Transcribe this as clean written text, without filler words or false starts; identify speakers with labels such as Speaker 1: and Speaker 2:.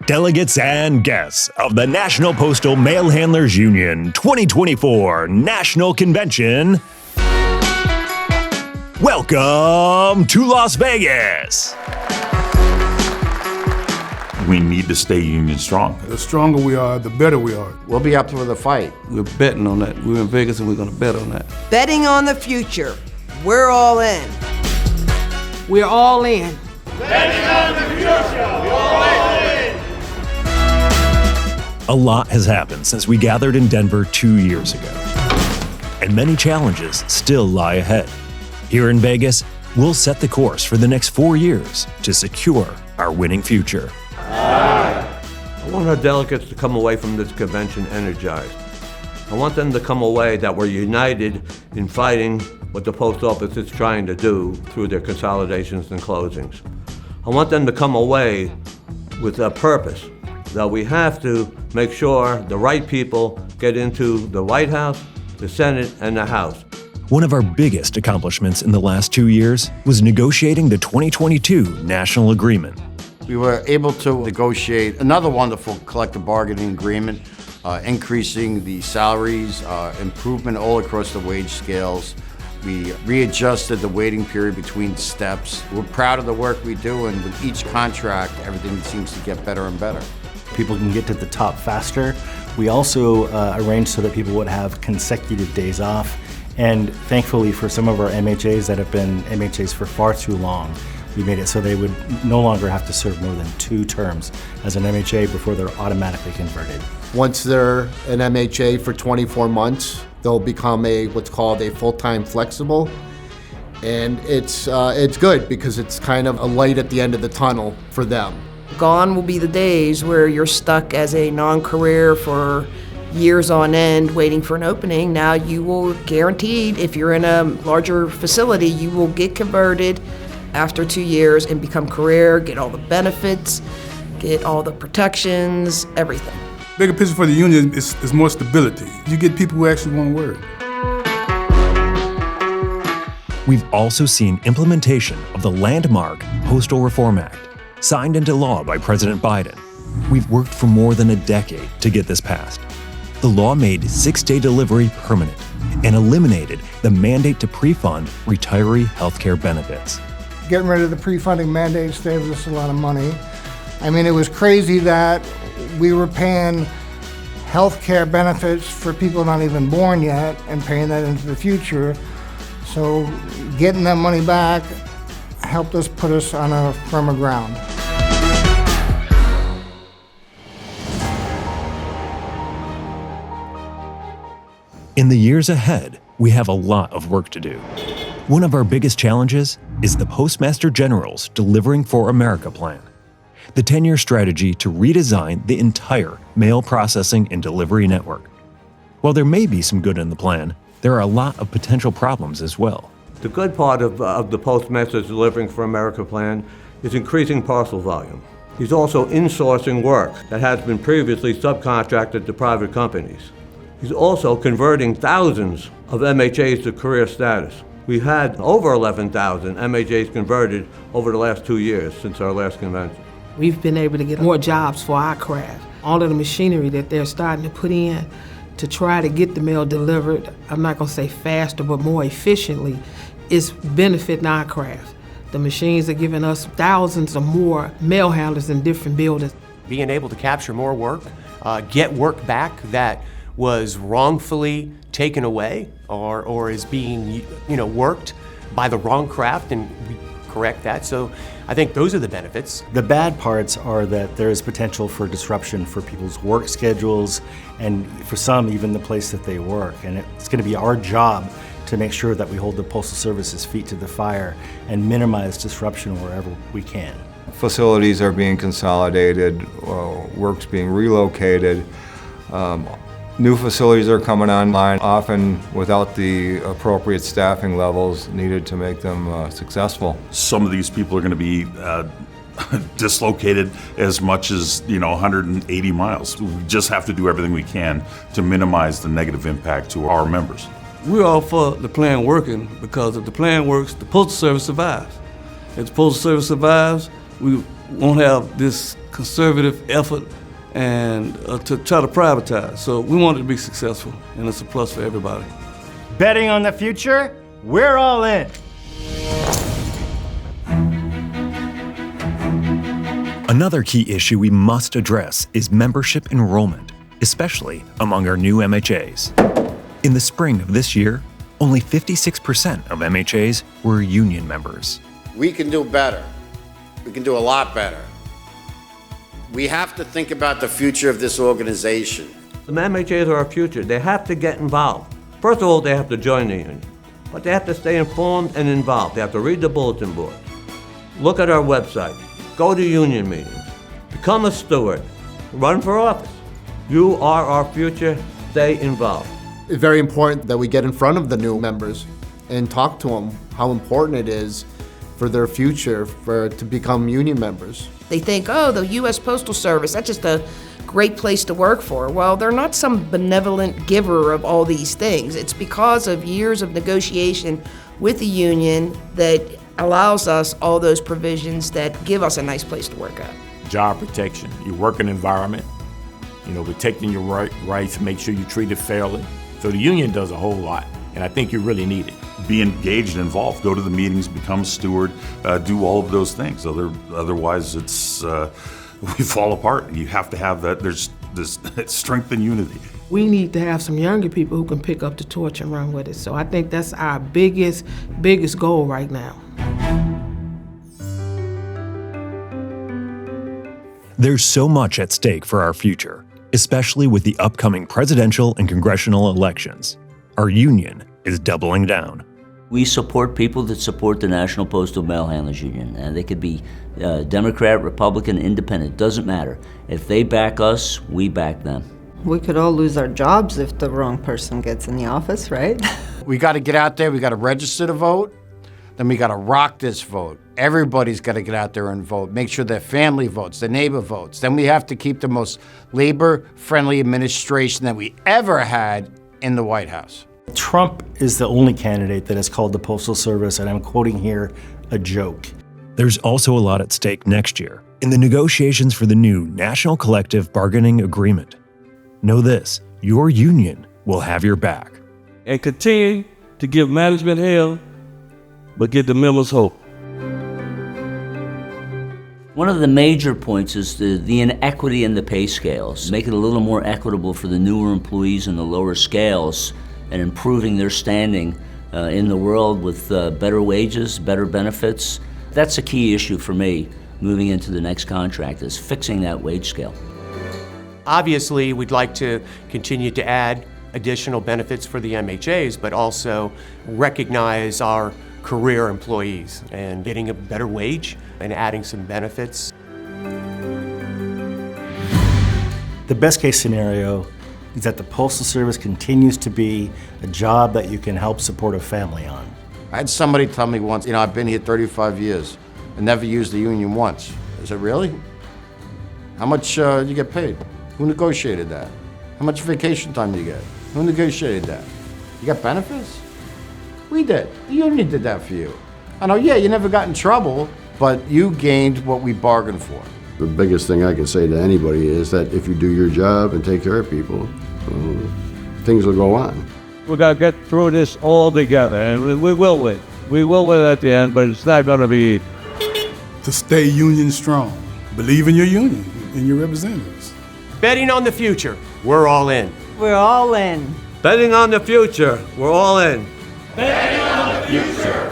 Speaker 1: delegates and guests of the National Postal Mail Handlers Union 2024 National Convention. Welcome to Las Vegas.
Speaker 2: We need to stay union strong.
Speaker 3: The stronger we are, the better we are.
Speaker 4: We'll be up for the fight.
Speaker 5: We're betting on that. We're in Vegas and we're going to bet on that.
Speaker 6: Betting on the future. We're all in.
Speaker 7: We're all in.
Speaker 8: Betting on the future. We're all in.
Speaker 1: A lot has happened since we gathered in Denver 2 years ago, and many challenges still lie ahead. Here in Vegas, we'll set the course for the next 4 years to secure our winning future.
Speaker 5: I want our delegates to come away from this convention energized. I want them to come away that we're united in fighting what the post office is trying to do through their consolidations and closings. I want them to come away with a purpose, that we have to make sure the right people get into the White House, the Senate, and the House.
Speaker 1: One of our biggest accomplishments in the last 2 years was negotiating the 2022 National Agreement.
Speaker 4: We were able to negotiate another wonderful collective bargaining agreement, increasing the salaries, improvement all across the wage scales. We readjusted the waiting period between steps. We're proud of the work we do, and with each contract, everything seems to get better and better.
Speaker 9: People can get to the top faster. We also arranged so that people would have consecutive days off. And thankfully for some of our MHAs that have been MHAs for far too long, we made it so they would no longer have to serve more than 2 terms as an MHA before they're automatically converted.
Speaker 10: Once they're an MHA for 24 months, they'll become what's called a full-time flexible. And it's good because it's kind of a light at the end of the tunnel for them.
Speaker 6: Gone will be the days where you're stuck as a non-career for years on end waiting for an opening. Now you will guaranteed, if you're in a larger facility, you will get converted after 2 years and become career, get all the benefits, get all the protections, everything.
Speaker 3: Bigger picture for the union is more stability. You get people who actually want to work.
Speaker 1: We've also seen implementation of the landmark Postal Reform Act, signed into law by President Biden. We've worked for more than a decade to get this passed. The law made 6-day delivery permanent and eliminated the mandate to pre-fund retiree healthcare benefits.
Speaker 11: Getting rid of the pre-funding mandate saves us a lot of money. I mean, it was crazy that we were paying healthcare benefits for people not even born yet and paying that into the future. So getting that money back helped us put us on a firmer ground.
Speaker 1: In the years ahead, we have a lot of work to do. One of our biggest challenges is the Postmaster General's Delivering for America plan, the 10-year strategy to redesign the entire mail processing and delivery network. While there may be some good in the plan, there are a lot of potential problems as well.
Speaker 5: The good part of the Postmaster's Delivering for America plan is increasing parcel volume. He's also insourcing work that has been previously subcontracted to private companies. He's also converting thousands of MHAs to career status. We've had over 11,000 MHAs converted over the last 2 years since our last convention.
Speaker 7: We've been able to get more jobs for our craft. All of the machinery that they're starting to put in to try to get the mail delivered, I'm not gonna say faster, but more efficiently, is benefiting our craft. The machines are giving us thousands or more mail handlers in different buildings.
Speaker 12: Being able to capture more work, get work back that was wrongfully taken away or is being worked by the wrong craft, and we correct that. So I think those are the benefits.
Speaker 9: The bad parts are that there is potential for disruption for people's work schedules and for some even the place that they work. And it's going to be our job to make sure that we hold the Postal Service's feet to the fire and minimize disruption wherever we can.
Speaker 13: Facilities are being consolidated, work's being relocated. New facilities are coming online, often without the appropriate staffing levels needed to make them successful.
Speaker 2: Some of these people are going to be dislocated as much as 180 miles. We just have to do everything we can to minimize the negative impact to our members.
Speaker 5: We're all for the plan working because if the plan works, the Postal Service survives. If the Postal Service survives, we
Speaker 14: won't have this conservative effort and to try to privatize. So we want it to be successful, and it's a plus for everybody.
Speaker 9: Betting on the future, we're all in.
Speaker 1: Another key issue we must address is membership enrollment, especially among our new MHAs. In the spring of this year, only 56% of MHAs were union members.
Speaker 4: We can do better. We can do a lot better. We have to think about the future of this organization.
Speaker 5: The MHAs are our future. They have to get involved. First of all, they have to join the union, but they have to stay informed and involved. They have to read the bulletin board, look at our website, go to union meetings, become a steward, run for office. You are our future. Stay involved.
Speaker 10: It's very important that we get in front of the new members and talk to them how important it is for their future to become union members.
Speaker 6: They think, oh, the U.S. Postal Service, that's just a great place to work for. Well, they're not some benevolent giver of all these things. It's because of years of negotiation with the union that allows us all those provisions that give us a nice place to work at.
Speaker 15: Job protection, your working environment, protecting your rights, make sure you treat it fairly. So the union does a whole lot, and I think you really need it.
Speaker 2: Be engaged and involved. Go to the meetings, become a steward, do all of those things. Otherwise, it's we fall apart. You have to have that. There's this strength and unity.
Speaker 7: We need to have some younger people who can pick up the torch and run with it. So I think that's our biggest goal right now.
Speaker 1: There's so much at stake for our future, especially with the upcoming presidential and congressional elections. Our union is doubling down.
Speaker 16: We support people that support the National Postal Mail Handlers Union, and they could be Democrat, Republican, Independent, doesn't matter. If they back us, we back them.
Speaker 17: We could all lose our jobs if the wrong person gets in the office, right?
Speaker 4: We got to get out there, we got to register to vote, then we got to rock this vote. Everybody's got to get out there and vote. Make sure their family votes, their neighbor votes. Then we have to keep the most labor-friendly administration that we ever had in the White House.
Speaker 9: Trump is the only candidate that has called the Postal Service, and I'm quoting here, a joke.
Speaker 1: There's also a lot at stake next year in the negotiations for the new National Collective Bargaining Agreement. Know this, your union will have your back.
Speaker 14: And continue to give management hell, but give the members hope.
Speaker 16: One of the major points is the inequity in the pay scales. Make it a little more equitable for the newer employees in the lower scales and improving their standing in the world with better wages, better benefits. That's a key issue for me moving into the next contract, is fixing that wage scale.
Speaker 12: Obviously, we'd like to continue to add additional benefits for the MHAs, but also recognize our career employees and getting a better wage and adding some benefits.
Speaker 9: The best case scenario is that the Postal Service continues to be a job that you can help support a family on.
Speaker 4: I had somebody tell me once, I've been here 35 years and never used the union once. I said, really? How much you get paid? Who negotiated that? How much vacation time do you get? Who negotiated that? You got benefits? We did. The union did that for you. I know, yeah, you never got in trouble, but you gained what we bargained for.
Speaker 18: The biggest thing I can say to anybody is that if you do your job and take care of people, things will go on.
Speaker 14: We got to get through this all together, and we will win. We will win at the end, but it's not going to be easy.
Speaker 3: To stay union strong. Believe in your union and your representatives.
Speaker 12: Betting on the future, we're all in.
Speaker 17: We're all in.
Speaker 5: Betting on the future, we're all in.
Speaker 8: Betting on the future.